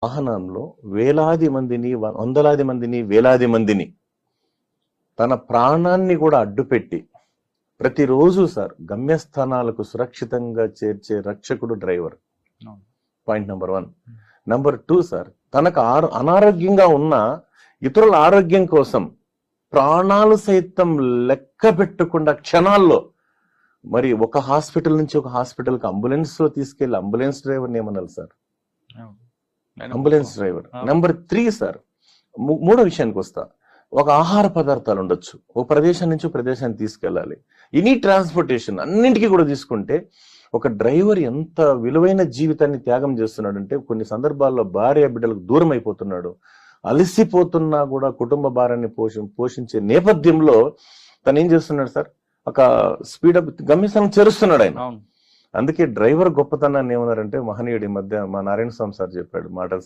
వాహనంలో వేలాది మందిని, వందలాది మందిని, వేలాది మందిని తన ప్రాణాన్ని కూడా అడ్డుపెట్టి ప్రతిరోజు సార్ గమ్యస్థానాలకు సురక్షితంగా చేర్చే రక్షకుడు driver. Point number 1. Number 2 sir, తనకు అనారోగ్యంగా ఉన్న ఇతరుల ఆరోగ్యం కోసం ప్రాణాలు సైతం లెక్క పెట్టకుండా క్షణాల్లో మరి ఒక హాస్పిటల్ నుంచి ఒక హాస్పిటల్కి అంబులెన్స్ లో తీసుకెళ్లి అంబులెన్స్ డ్రైవర్ని ఏమనాలి sir, ambulance driver. Number 3 sir, మూడో విషయానికి వస్తా. ఒక ఆహార పదార్థాలు ఉండొచ్చు, ఒక ప్రదేశం నుంచి ప్రదేశాన్ని తీసుకెళ్ళాలి, ఎనీ ట్రాన్స్పోర్టేషన్ అన్నింటికీ కూడా తీసుకుంటే ఒక డ్రైవర్ ఎంత విలువైన జీవితాన్ని త్యాగం చేస్తున్నాడంటే కొన్ని సందర్భాల్లో భార్య బిడ్డలకు దూరం అయిపోతున్నాడు, అలసిపోతున్నా కూడా కుటుంబ భారాన్ని పోషించే నేపథ్యంలో తను ఏం చేస్తున్నాడు సార్, ఒక స్పీడప్ గమ్యస్థానం చేరుస్తున్నాడు ఆయన. అందుకే డ్రైవర్ గొప్పతనాన్ని ఏమన్నారంటే మహనీయుడి మధ్య మా నారాయణ స్వామి సార్ చెప్పాడు మాటల